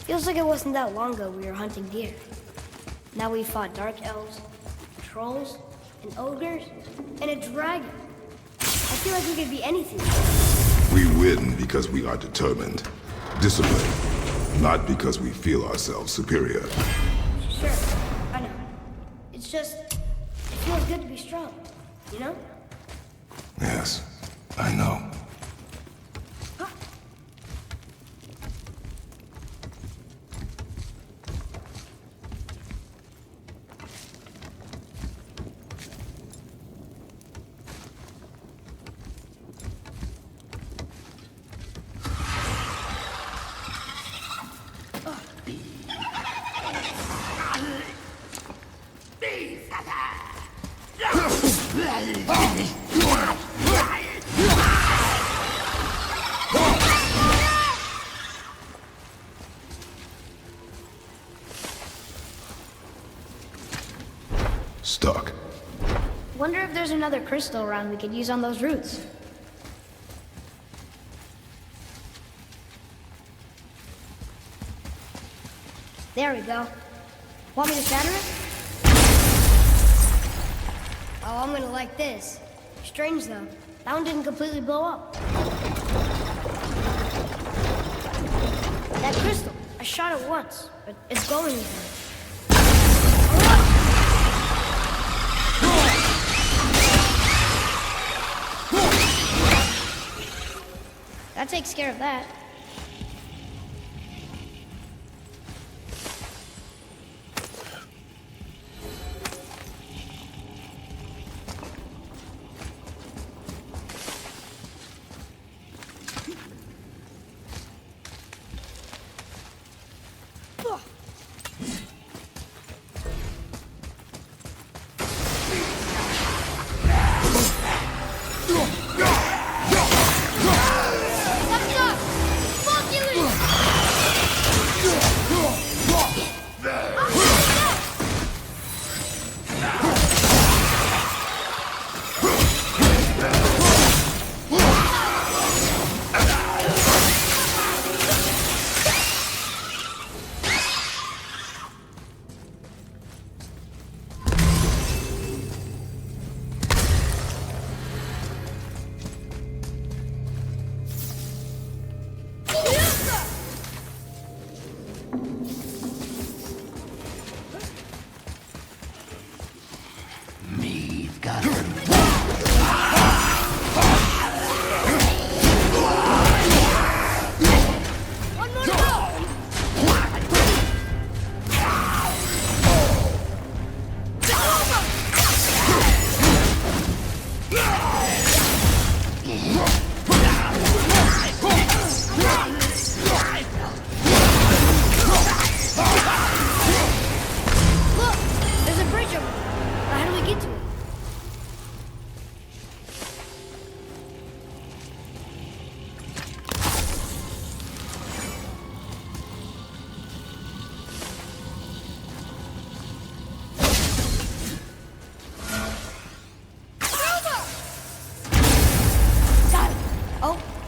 Feels like it wasn't that long ago we were hunting deer. Now we fought dark elves, trolls, and ogres, and a dragon. I feel like we could be anything. We win because we are determined, disciplined, not because we feel ourselves superior. Sure, I know. It's just, it feels good to be strong, you know? Yes, I know. Stuck. Wonder if there's another crystal around we could use on those roots. There we go. Want me to shatter it? Oh, I'm gonna like this. Strange though, that one didn't completely blow up. That crystal, I shot it once, but it's going again. That takes care of that.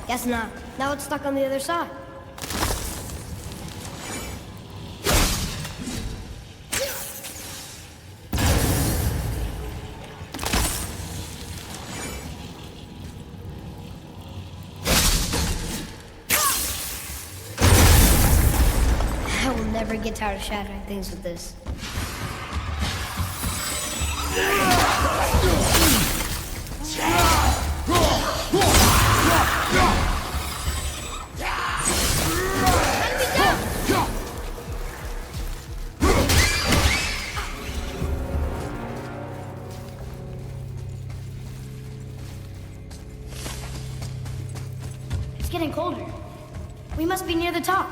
Guess not. Now it's stuck on the other side. I will never get tired of shattering things with this. It's getting colder. We must be near the top.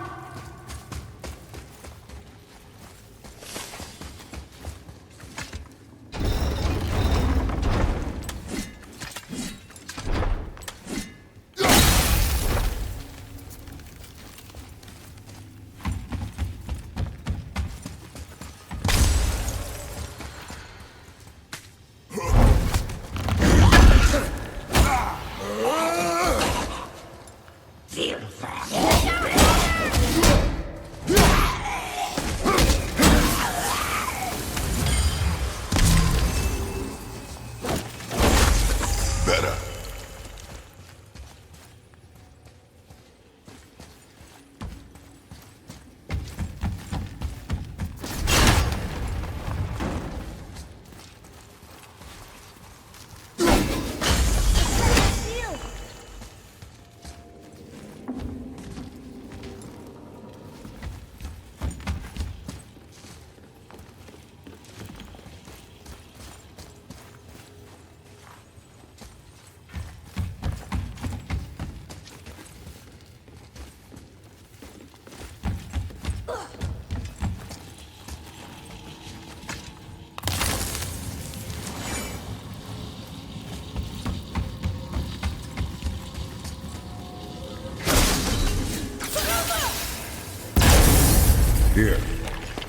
Here.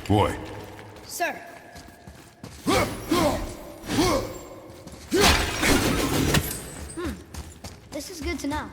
Boy. Sir. This is good to know.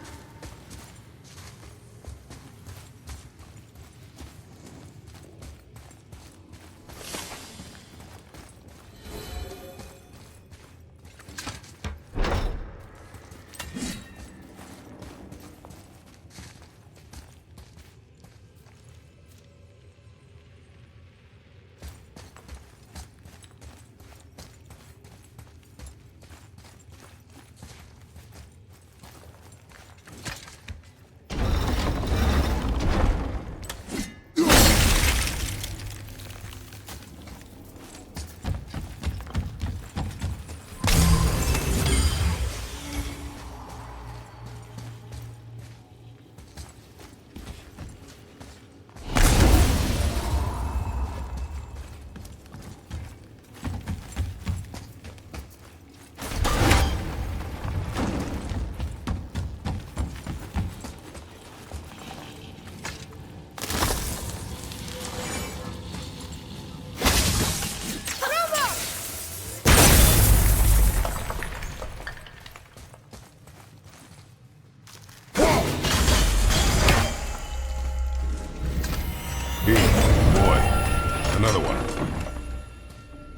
Another one.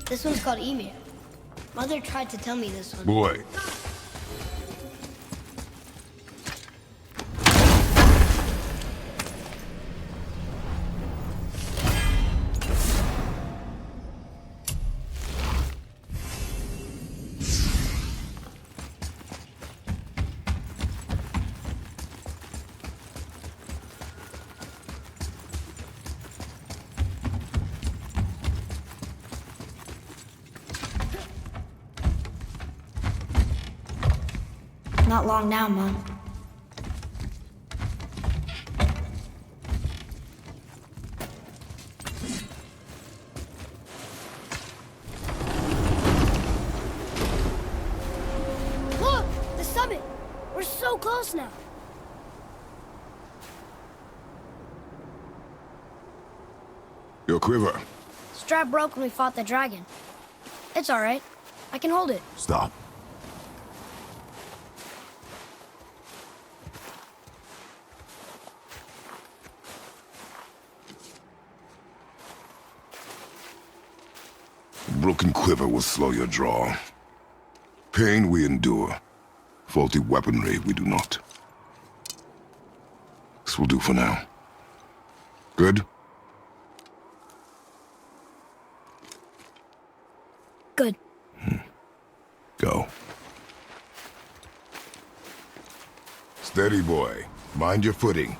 This one's called Emir. Mother tried to tell me this one. Boy. Not long now, Mom. Look! The summit! We're so close now! Your quiver. Strap broke when we fought the dragon. It's alright. I can hold it. Stop. Broken quiver will slow your draw. Pain we endure. Faulty weaponry we do not. This will do for now. Good? Good. Go. Steady, boy. Mind your footing.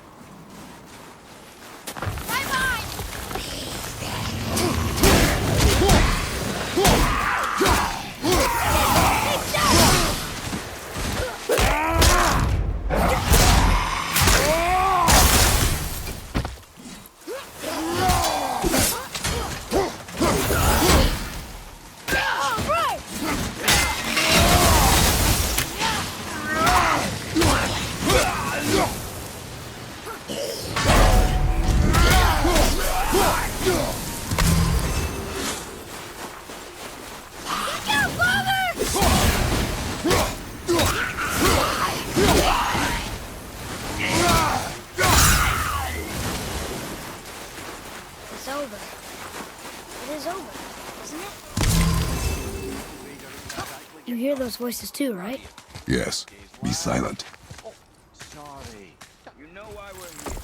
You hear those voices too, right? Yes. Be silent. Oh, sorry. You know why we're here.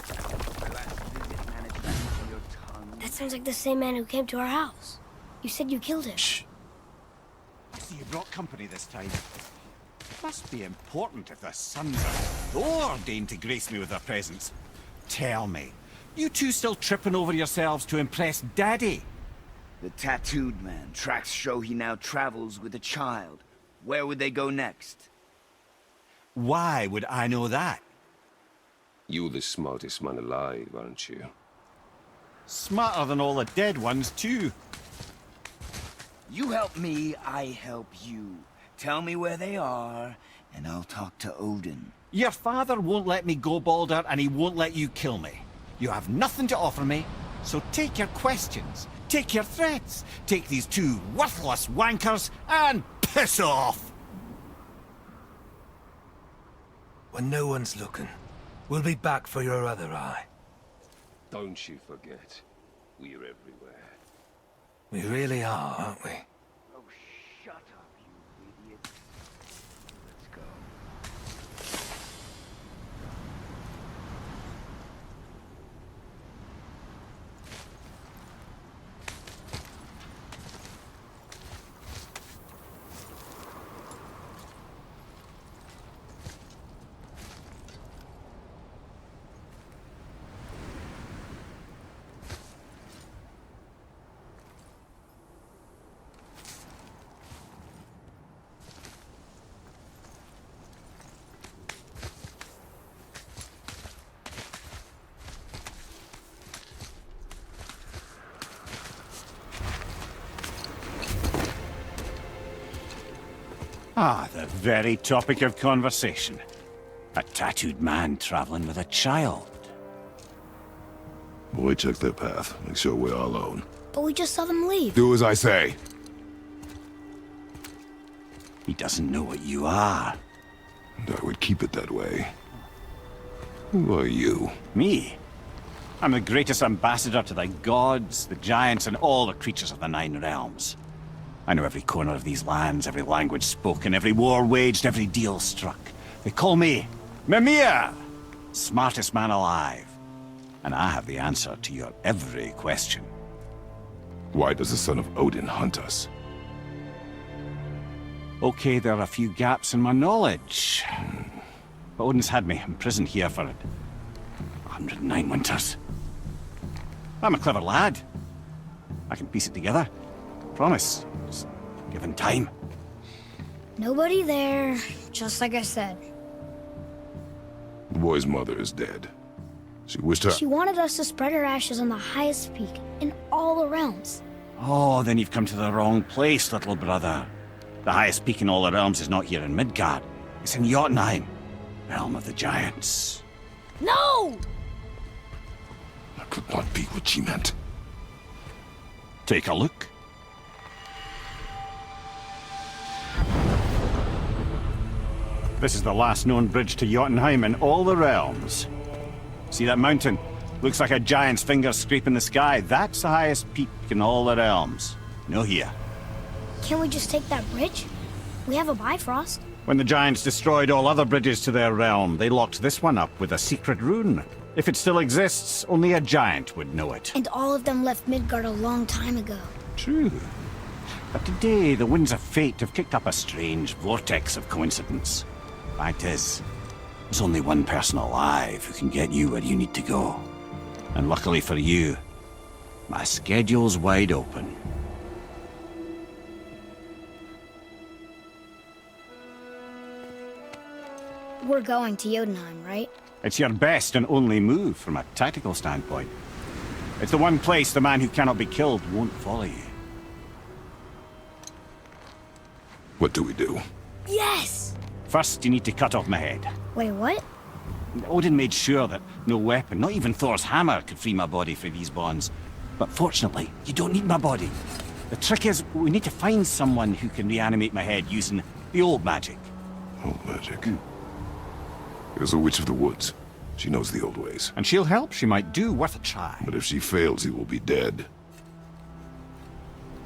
My last visit managed to keep your tongue. That sounds like the same man who came to our house. You said you killed him. Shh. So you brought company this time. Must be important if the sons of Thor deign to grace me with their presence. Tell me, you two still tripping over yourselves to impress Daddy? The tattooed man. Tracks show he now travels with a child. Where would they go next? Why would I know that? You're the smartest man alive, aren't you? Smarter than all the dead ones, too. You help me, I help you. Tell me where they are, and I'll talk to Odin. Your father won't let me go, Balder, and he won't let you kill me. You have nothing to offer me, So take your questions, take your threats, take these two worthless wankers, and piss off! When no one's looking, we'll be back for your other eye. Don't you forget, we're everywhere. We really are, aren't we? Oh, shut up, you idiot. Let's go. Ah, the very topic of conversation. A tattooed man traveling with a child. Boy, check their path. Make sure we're all alone. But we just saw them leave. Do as I say. He doesn't know what you are. And I would keep it that way. Who are you? Me? I'm the greatest ambassador to the gods, the giants, and all the creatures of the Nine Realms. I know every corner of these lands, every language spoken, every war waged, every deal struck. They call me Mimir, smartest man alive. And I have the answer to your every question. Why does the son of Odin hunt us? Okay, there are a few gaps in my knowledge. But Odin's had me imprisoned here for 109 winters. I'm a clever lad. I can piece it together. Promise. Just given time. Nobody there, just like I said. The boy's mother is dead. She wished her... She wanted us to spread her ashes on the highest peak in all the realms. Oh, then you've come to the wrong place, little brother. The highest peak in all the realms is not here in Midgard. It's in Jotunheim, realm of the giants. No! That could not be what she meant. Take a look. This is the last known bridge to Jotunheim in all the realms. See that mountain? Looks like a giant's finger scraping the sky. That's the highest peak in all the realms. No here. Can't we just take that bridge? We have a Bifrost. When the giants destroyed all other bridges to their realm, they locked this one up with a secret rune. If it still exists, only a giant would know it. And all of them left Midgard a long time ago. True. But today, the winds of fate have kicked up a strange vortex of coincidence. Fact is, there's only one person alive who can get you where you need to go. And luckily for you, my schedule's wide open. We're going to Jotunheim, right? It's your best and only move from a tactical standpoint. It's the one place the man who cannot be killed won't follow you. What do we do? Yes! First, you need to cut off my head. Wait, what? Odin made sure that no weapon, not even Thor's hammer, could free my body from these bonds. But fortunately, you don't need my body. The trick is, we need to find someone who can reanimate my head using the old magic. Old magic. There's a witch of the woods. She knows the old ways. And she'll help. She might do worth a try. But if she fails, he will be dead.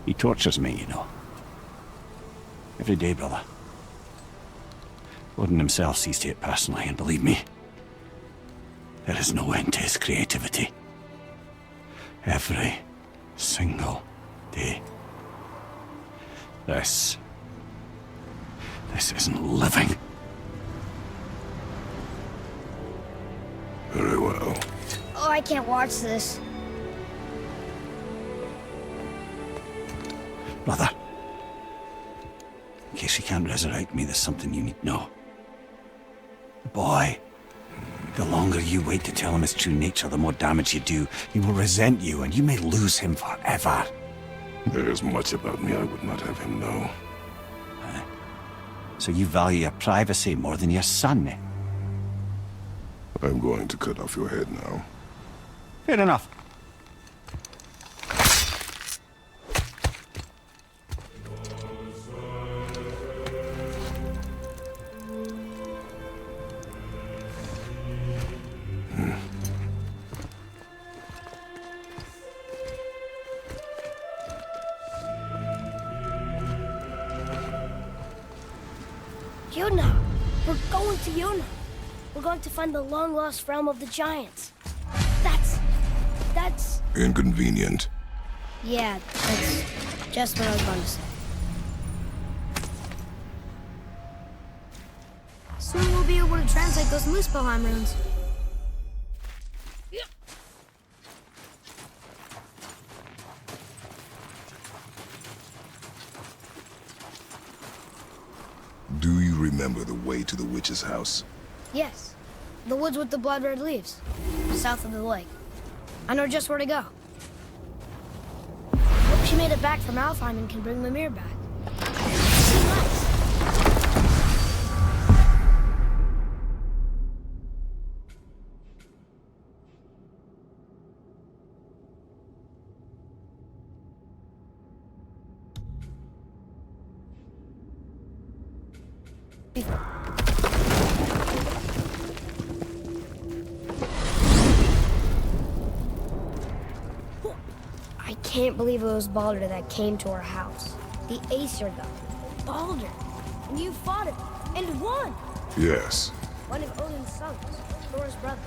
He tortures me, you know. Every day, brother. Odin himself sees to it personally, and believe me, there is no end to his creativity. Every single day. This isn't living. Very well. Oh, I can't watch this. Brother, in case you can't resurrect me, there's something you need to know. The boy, the longer you wait to tell him his true nature, the more damage you do. He will resent you, and you may lose him forever. There is much about me I would not have him know. So you value your privacy more than your son, eh? I'm going to cut off your head now. Fair enough. Yuna! We're going to Yuna! We're going to find the long-lost realm of the giants. That's... Inconvenient. Yeah, that's just what I was going to say. Soon we'll be able to translate those Muspelheim runes. Do you remember the way to the witch's house? Yes. The woods with the blood-red leaves. South of the lake. I know just where to go. Hope she made it back from Alfheim and can bring Mimir back. Nice. I can't believe it was Baldur that came to our house. The Aesir god. Baldur. And you fought him. And won! Yes. One of Odin's sons. Thor's brother.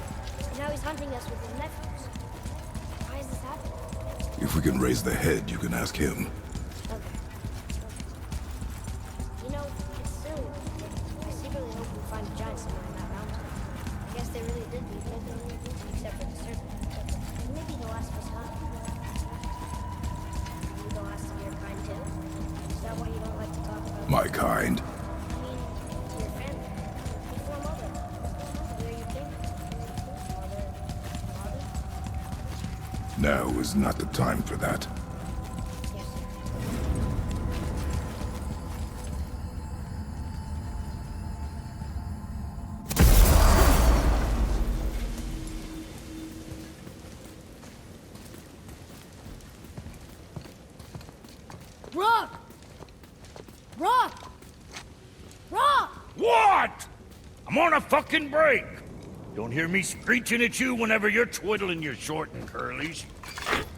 And now he's hunting us with his nephews. Why is this happening? If we can raise the head, you can ask him. Okay. You know, it's silly. I secretly hope we find a giant somewhere in that mountain. I guess they really did leave everything, except for the serpent. And maybe the last was hunt. You the last of your kind too? Is that why you don't like to talk about My kind. I mean, your family. Before mother. Where you think? Mother? Father? Now is not the time for that. Yes, sir. Rock! Rock! Rock! What? I'm on a fucking break. Don't hear me screeching at you whenever you're twiddling your short and curlies.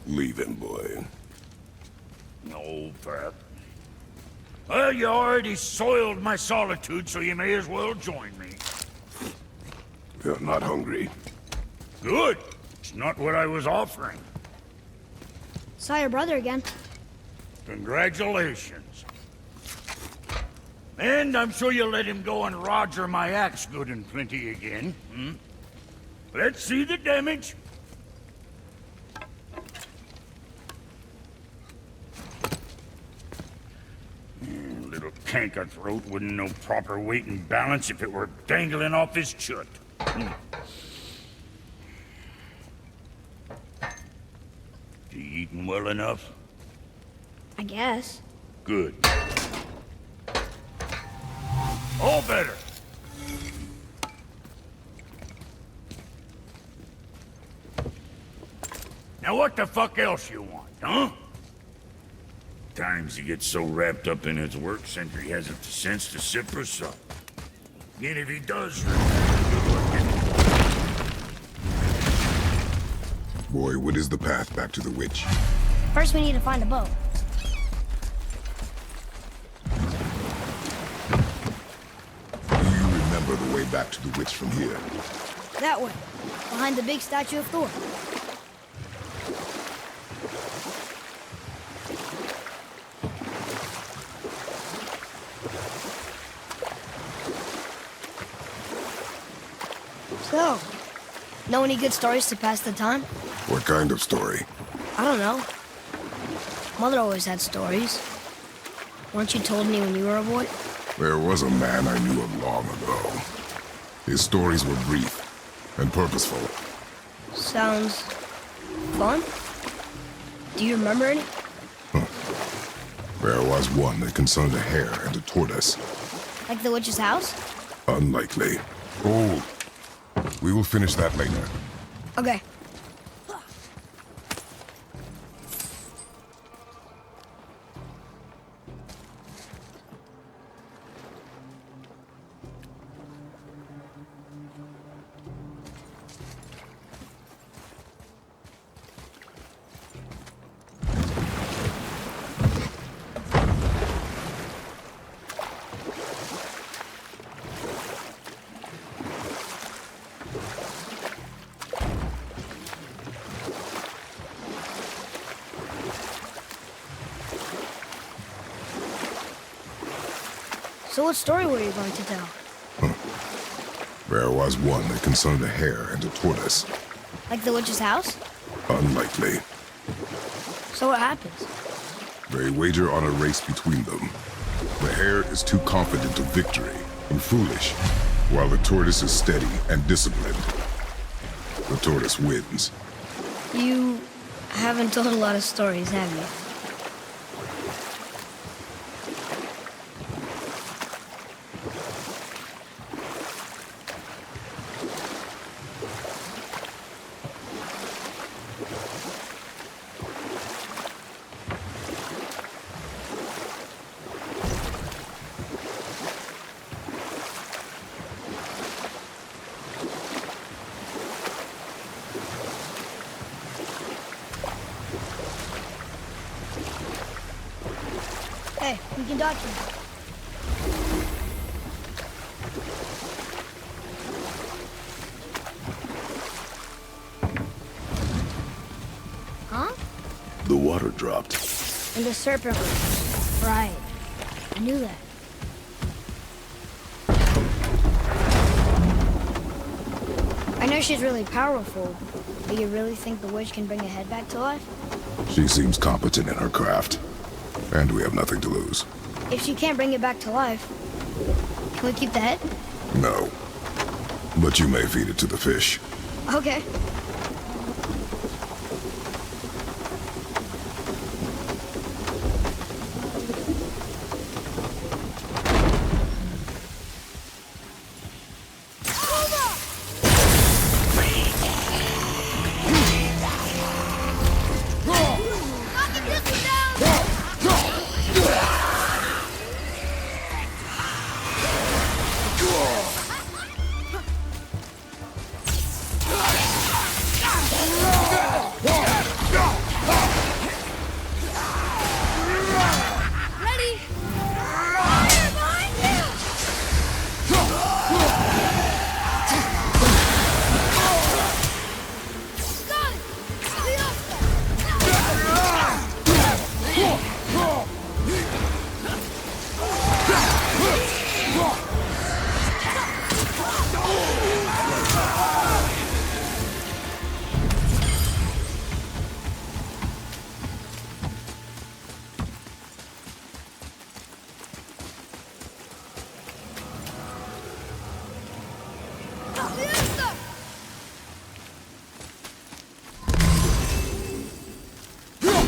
Leave him, boy. No, Pep. Well, you already soiled my solitude, so you may as well join me. You're not hungry. Good. It's not what I was offering. Saw your brother again. Congratulations. And I'm sure you'll let him go and Roger my axe good and plenty again, hmm? Let's see the damage. Little canker throat wouldn't know proper weight and balance if it were dangling off his chut. You eating well enough? I guess. Good. All better. Now what the fuck else you want, huh? Times he gets so wrapped up in his work, Sentry hasn't the sense to sip or sup. And if he does, Boy, what is the path back to the witch? First we need to find a boat. Do you remember the way back to the witch from here? That way. Behind the big statue of Thor. So, know any good stories to pass the time? What kind of story? I don't know. Mother always had stories. Weren't you told me when you were a boy? There was a man I knew of long ago. His stories were brief and purposeful. Sounds fun. Do you remember any? There was one that concerned a hare and a tortoise. Like the witch's house? Unlikely. Old. We will finish that later. Okay. So what story were you going to tell? There was one that concerned a hare and a tortoise. Like the witch's house? Unlikely. So what happens? They wager on a race between them. The hare is too confident of victory and foolish, while the tortoise is steady and disciplined. The tortoise wins. You haven't told a lot of stories, have you? Hey, we can document. Huh? The water dropped. And the serpent was right. I knew that. I know she's really powerful, but you really think the witch can bring a head back to life? She seems competent in her craft, and we have nothing to lose. If she can't bring it back to life, can we keep the head? No. But you may feed it to the fish. Okay.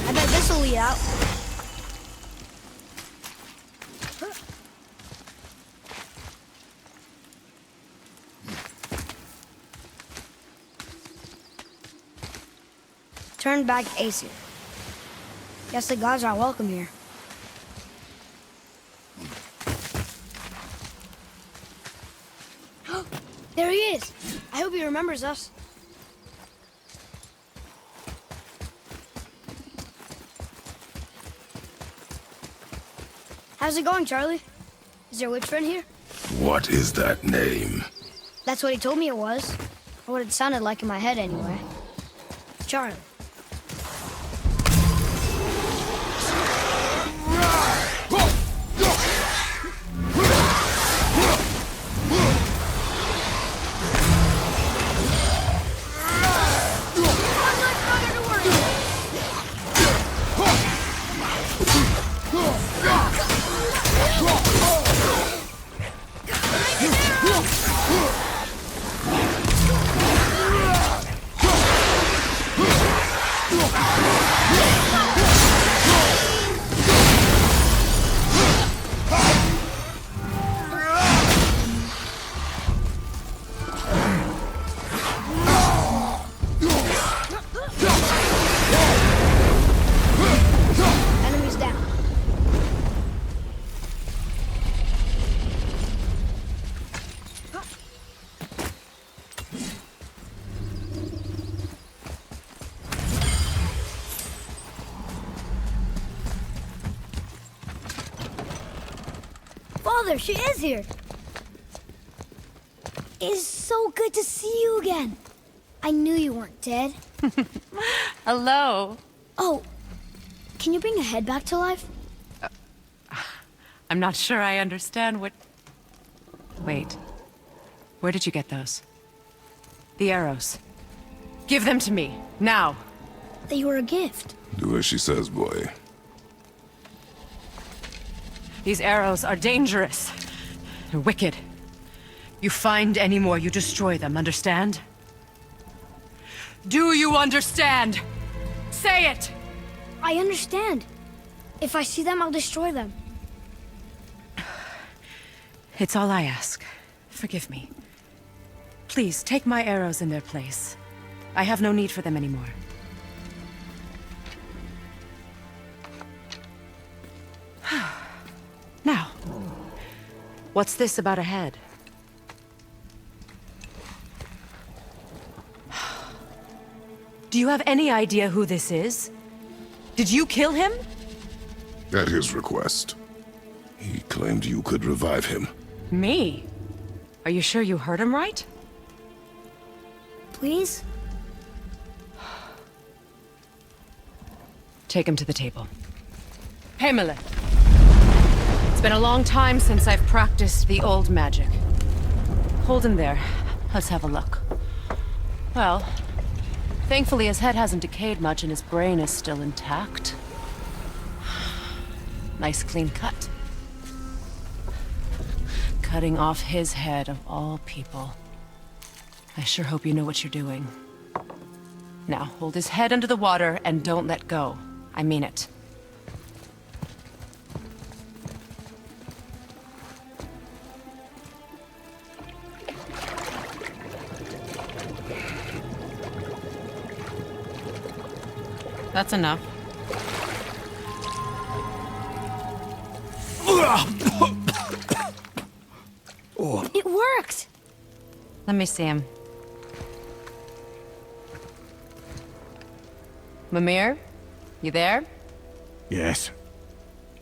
I bet this'll lead out. Turn back Aesir. Guess the gods are welcome here. There he is! I hope he remembers us. How's it going, Charlie? Is your witch friend here? What is that name? That's what he told me it was. Or what it sounded like in my head, anyway. Charlie. Enemies down. Father, she is here. It's so good to see you again. I knew you weren't dead. Hello. Oh, can you bring a head back to life? I'm not sure I understand what... Wait. Where did you get those? The arrows. Give them to me, now. They were a gift. Do as she says, boy. These arrows are dangerous. They're wicked. You find any more, you destroy them, understand? Do you understand? Say it! I understand. If I see them, I'll destroy them. It's all I ask. Forgive me. Please, take my arrows in their place. I have no need for them anymore. Now, what's this about a head? Do you have any idea who this is? Did you kill him? At his request. He claimed you could revive him. Me? Are you sure you heard him right? Please? Take him to the table. Pamela. It's been a long time since I've practiced the old magic. Hold him there. Let's have a look. Well, thankfully his head hasn't decayed much and his brain is still intact. Nice clean cut. Cutting off his head of all people. I sure hope you know what you're doing. Now, hold his head under the water and don't let go. I mean it. That's enough. It worked! Let me see him. Mimir? You there? Yes.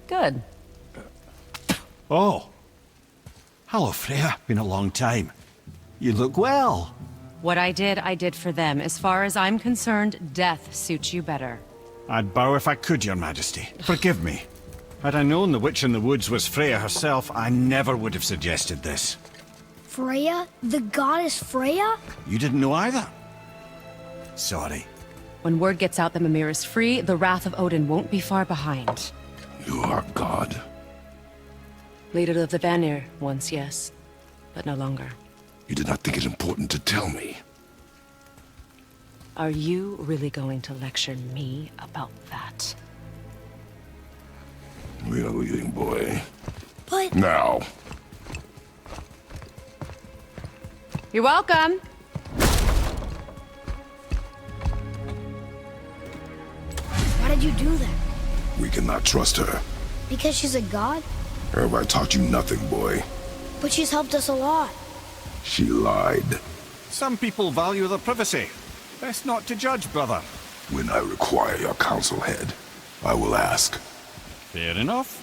Good. Oh. Hello, Freya. Been a long time. You look well. What I did for them. As far as I'm concerned, death suits you better. I'd bow if I could, Your Majesty. Forgive me. Had I known the witch in the woods was Freya herself, I never would have suggested this. Freya? The goddess Freya? You didn't know either? Sorry. When word gets out that Mimir is free, the wrath of Odin won't be far behind. You are God. Leader of the Vanir, once, yes. But no longer. You did not think it important to tell me. Are you really going to lecture me about that? We are leaving, boy. But... Now. You're welcome! Why did you do that? We cannot trust her. Because she's a god? Have I taught you nothing, boy? But she's helped us a lot. She lied. Some people value their privacy. Best not to judge, brother. When I require your council head, I will ask. Fair enough.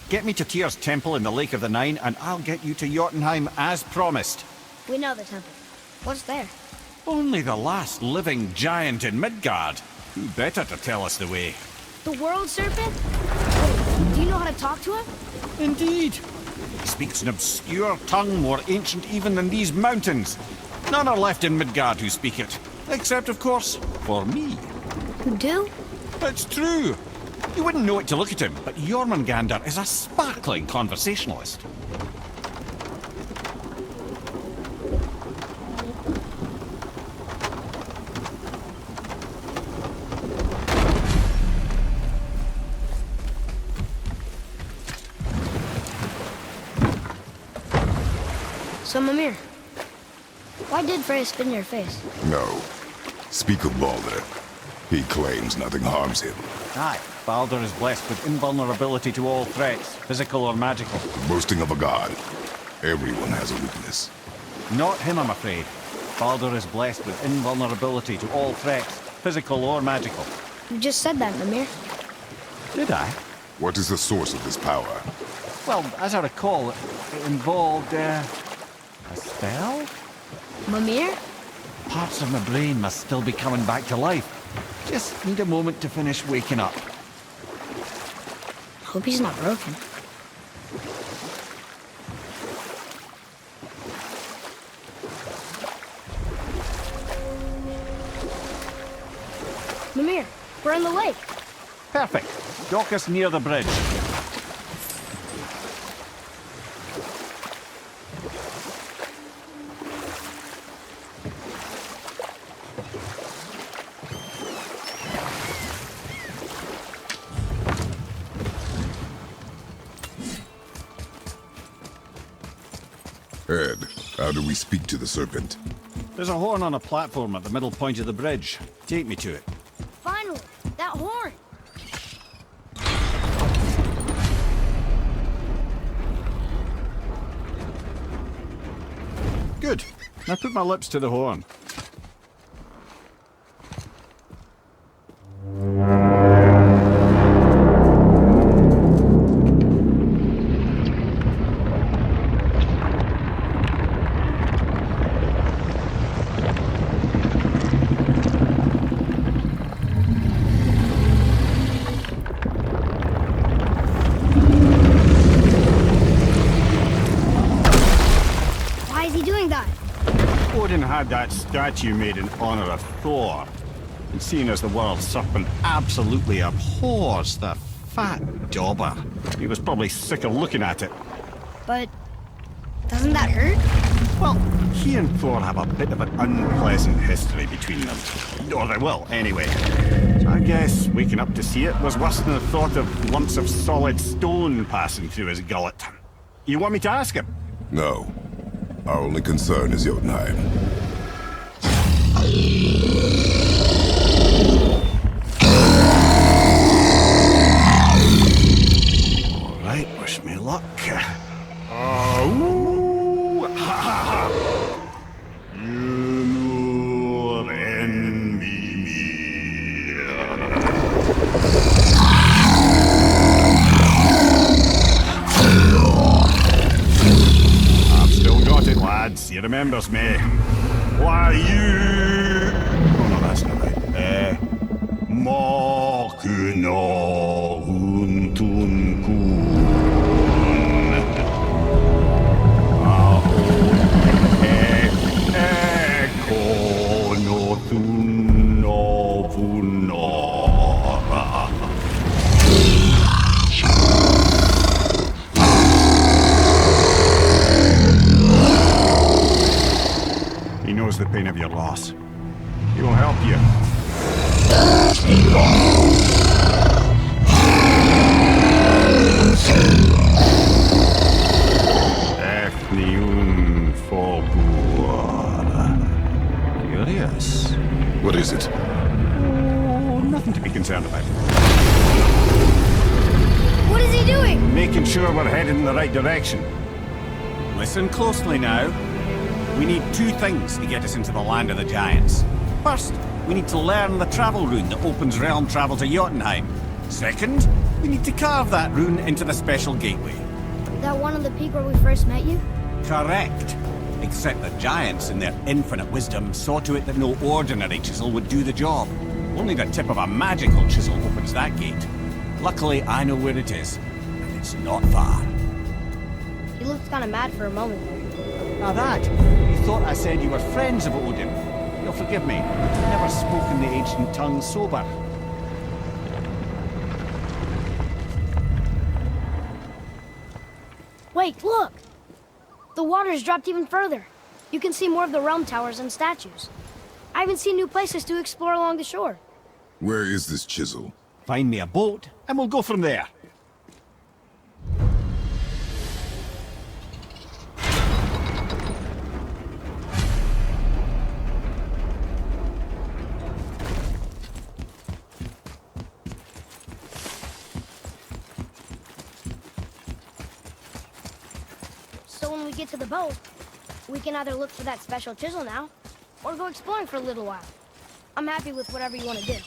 Get me to Tyr's temple in the Lake of the Nine, and I'll get you to Jotunheim as promised. We know the temple. What's there? Only the last living giant in Midgard. Who better to tell us the way? The world serpent? Wait, do you know how to talk to him? Indeed. He speaks an obscure tongue more ancient even than these mountains. None are left in Midgard who speak it. Except, of course, for me. You do? It's true. You wouldn't know it to look at him, but Jormungandr is a sparkling conversationalist. So, Mimir, why did Freya spit in your face? No. Speak of Baldur. He claims nothing harms him. Aye, Baldur is blessed with invulnerability to all threats, physical or magical. The boasting of a god. Everyone has a weakness. Not him, I'm afraid. Baldur is blessed with invulnerability to all threats, physical or magical. You just said that, Mimir. Did I? What is the source of this power? Well, as I recall, it involved, a spell? Mimir? Parts of my brain must still be coming back to life. Just need a moment to finish waking up. Hope he's not broken. We're in the lake. Perfect. Dock us near the bridge. Ed, how do we speak to the serpent? There's a horn on a platform at the middle point of the bridge. Take me to it. Finally, that horn. Good. Now put my lips to the horn. Why is he doing that? Odin had that statue made in honor of Thor. And seeing as the world serpent absolutely abhors the fat dauber, he was probably sick of looking at it. But doesn't that hurt? Well, he and Thor have a bit of an unpleasant history between them. Or they will, anyway. So I guess waking up to see it was worse than the thought of lumps of solid stone passing through his gullet. You want me to ask him? No. Our only concern is Jotunheim. All right, wish me luck. Ooh, ha, ha, ha. Nur en Mimir. I've still got it, lads. He remembers me. Why you? Oh no, that's not right. Makuna huntun kun. He knows the pain of your loss. He will help you. Efniun Fogur. Curious. What is it? Oh, nothing to be concerned about. What is he doing? Making sure we're heading in the right direction. Listen closely now. We need two things to get us into the land of the giants. First, we need to learn the travel rune that opens realm travel to Jotunheim. Second, we need to carve that rune into the special gateway. That one on the peak where we first met you? Correct. Except the giants, in their infinite wisdom, saw to it that no ordinary chisel would do the job. Only the tip of a magical chisel opens that gate. Luckily, I know where it is, and it's not far. He looked kind of mad for a moment there. Now that, you thought I said you were friends of Odin. You'll forgive me. I've never spoken the ancient tongue sober. Wait, look! The water's dropped even further. You can see more of the realm towers and statues. I even see new places to explore along the shore. Where is this chisel? Find me a boat, and we'll go from there. So when we get to the boat, we can either look for that special chisel now, or go exploring for a little while. I'm happy with whatever you want to do.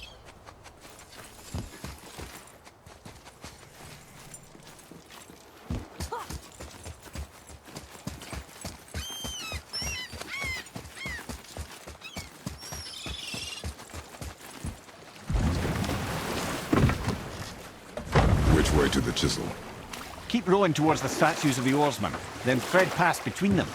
Which way to the chisel? Keep rowing towards the statues of the oarsmen, then thread past between them.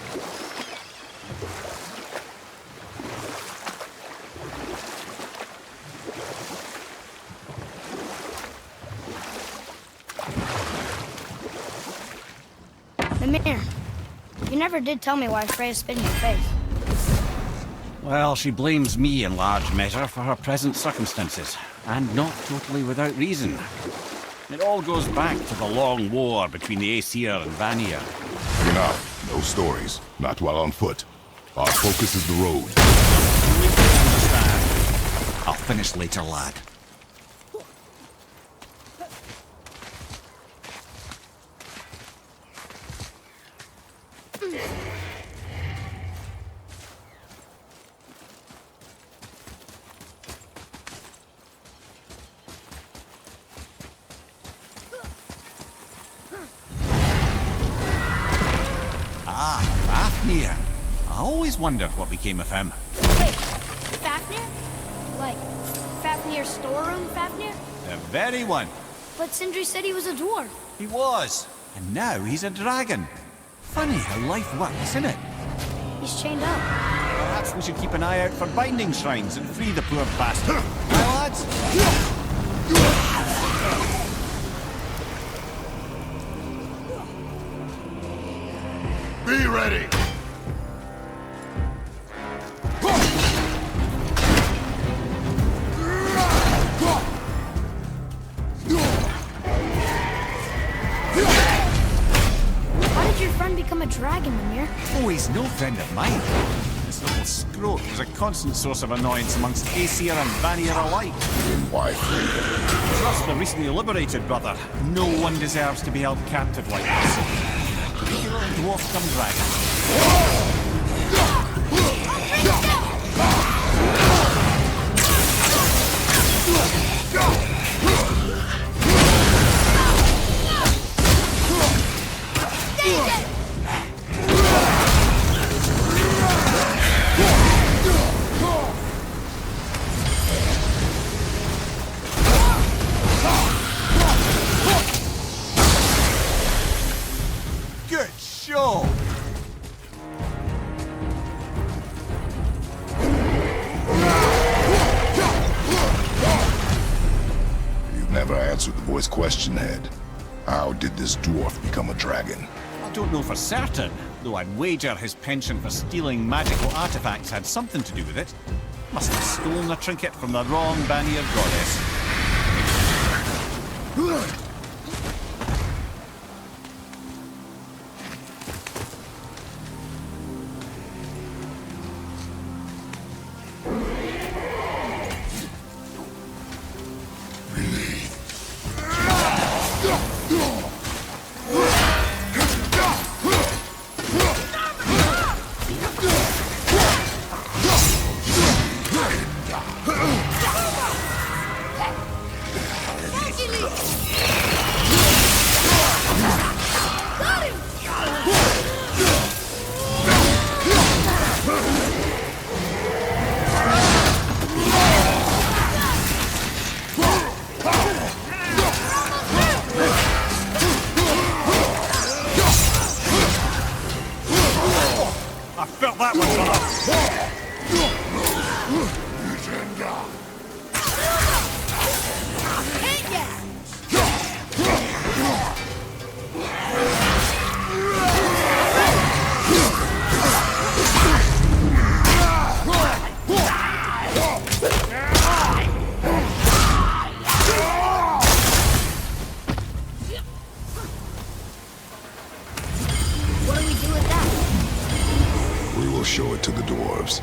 Mimir, you never did tell me why Freya spit in your face. Well, she blames me in large measure for her present circumstances, and not totally without reason. It all goes back to the long war between the Aesir and Vanir. Enough. No stories. Not while on foot. Our focus is the road. You can understand. I'll finish later, lad. Fafnir. I always wondered what became of him. Wait, Fafnir? Like, Fafnir's storeroom Fafnir? The very one. But Sindri said he was a dwarf. He was. And now he's a dragon. Funny how life works, isn't it? He's chained up. Perhaps we should keep an eye out for binding shrines and free the poor bastard. My lads? Be ready! How did your friend become a dragon, Mimir? Oh, he's no friend of mine. This little scrote was a constant source of annoyance amongst Aesir and Vanir alike. Why? Trust the recently liberated brother. No one deserves to be held captive like this. Dwarf come dragon. Good show! You've never answered the boy's question, Head. How did this dwarf become a dragon? I don't know for certain, though I'd wager his penchant for stealing magical artifacts had something to do with it. Must have stolen a trinket from the wrong Vanir goddess. I felt that one, What do we do with that? We will show it to the dwarves.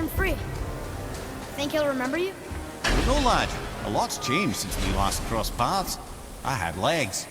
him free. Think he'll remember you? No, lad. A lot's changed since we last crossed paths. I had legs.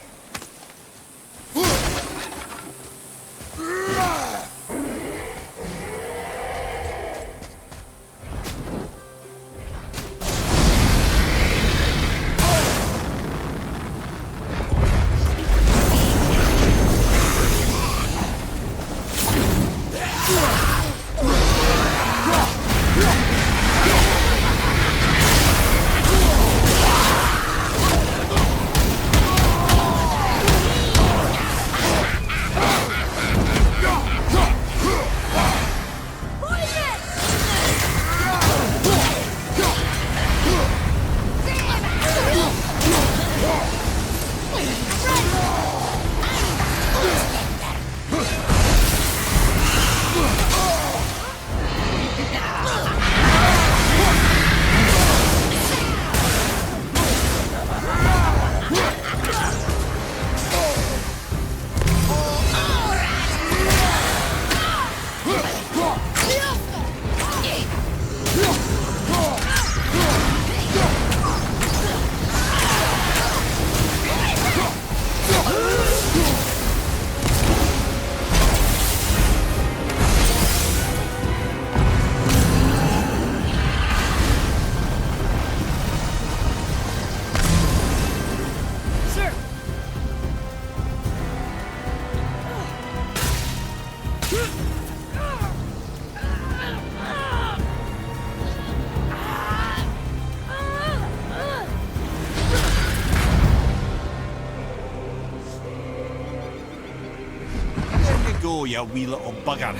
Go, you wee little bugger.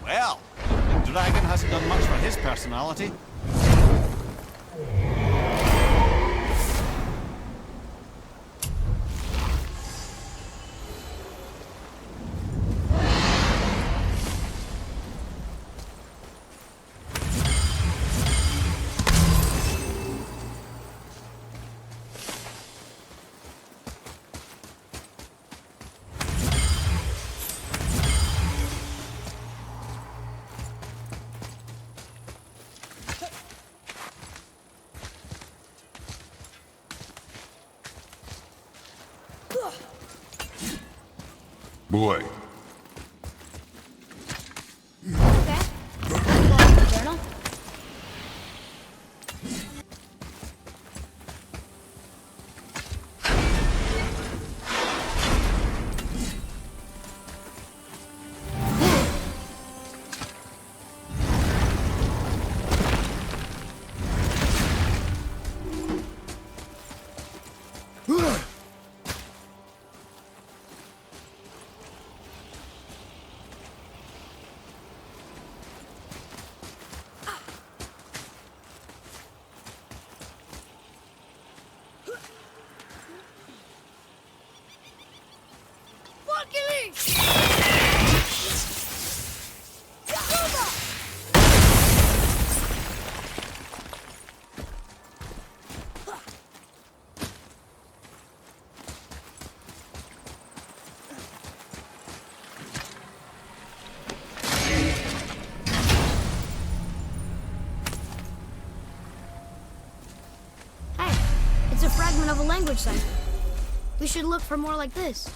Well, the dragon hasn't done much for his personality. Boy. Okay. The journal? It's a fragment of a language cipher. We should look for more like this.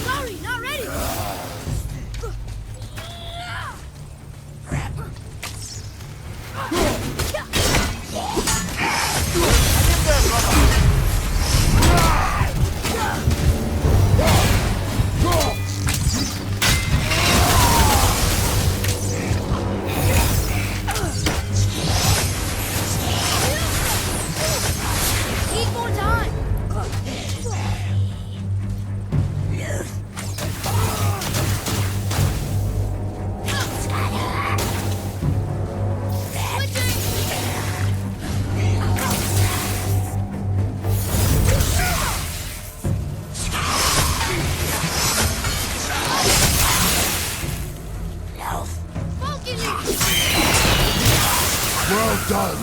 Sorry, not ready. Need more time. Well done.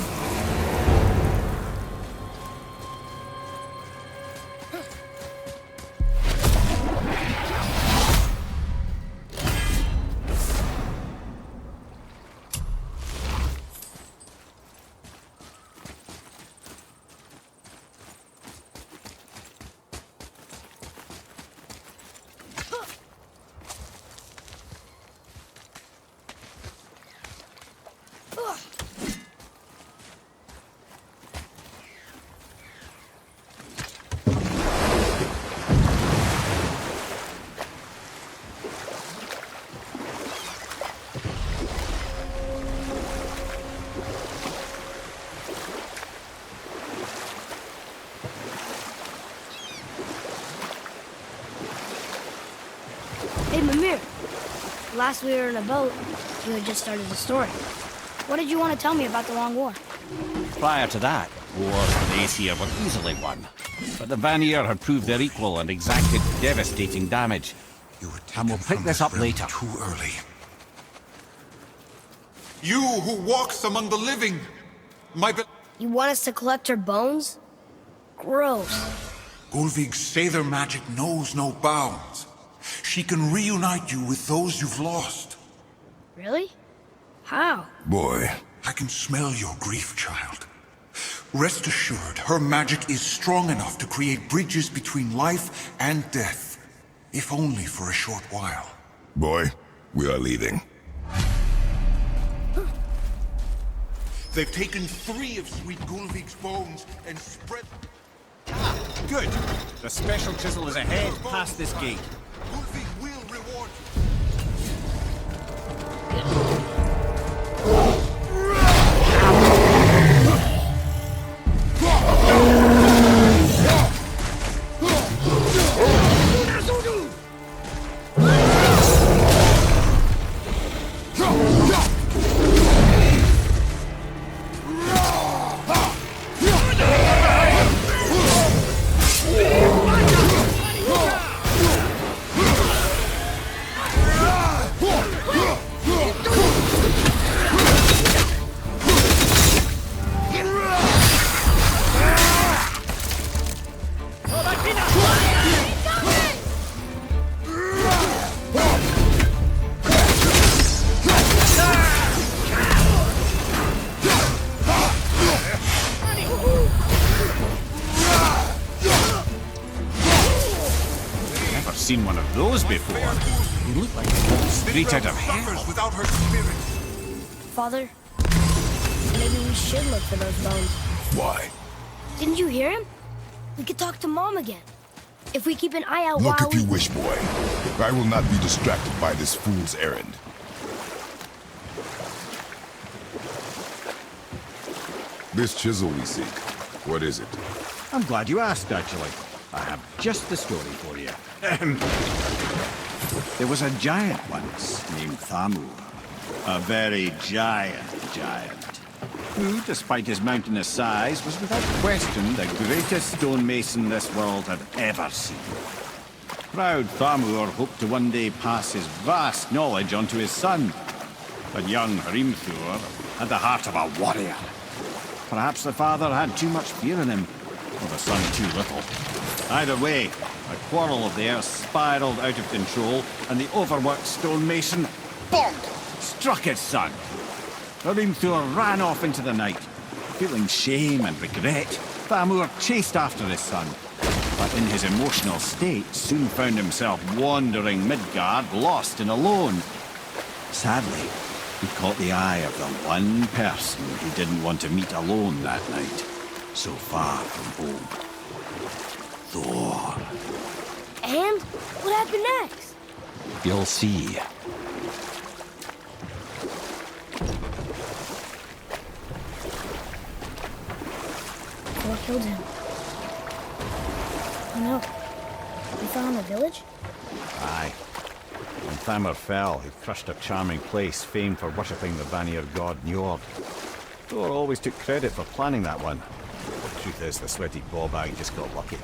Hey, Mimir. Last we were in a boat, you had just started the story. What did you want to tell me about the Long War? Prior to that, wars for the Aesir were easily won. But the Vanir had proved their equal and exacted devastating damage. And we'll pick this up later. Too early. You who walks among the living, You want us to collect her bones? Gross. Gullveig's Sather magic knows no bounds. She can reunite you with those you've lost. Really? How? Boy. I can smell your grief, child. Rest assured, her magic is strong enough to create bridges between life and death. If only for a short while. Boy, we are leaving. They've taken 3 of sweet Gullveig's bones and spread... Good. The special chisel is ahead past this gate. Gullveig will reward Seen one of those before. They look like straight out of hell. without her spirit. Father? Maybe we should look for those bones. Why? Didn't you hear him? We could talk to Mom again. If we keep an eye out Look while if you wish, boy. I will not be distracted by this fool's errand. This chisel we seek, what is it? I'm glad you asked, actually. I have just the story for you. There was a giant once named Thamur. A very giant, who, despite his mountainous size, was without question the greatest stonemason this world had ever seen. Proud Thamur hoped to one day pass his vast knowledge onto his son. But young Hrimthur had the heart of a warrior. Perhaps the father had too much fear in him, or the son too little. Either way, a quarrel of theirs spiraled out of control, and the overworked stonemason, bonk, struck his son. Hrimthur ran off into the night, feeling shame and regret, Thamur chased after his son, but in his emotional state soon found himself wandering Midgard, lost and alone. Sadly, he caught the eye of the one person he didn't want to meet alone that night, so far from home. Thor. And what happened next? You'll see. Thor killed him. Oh no. We found the village? Aye. When Thamur fell, he crushed a charming place famed for worshipping the Vanir god Njord. Thor always took credit for planning that one. The truth is, the sweaty ball bag just got lucky.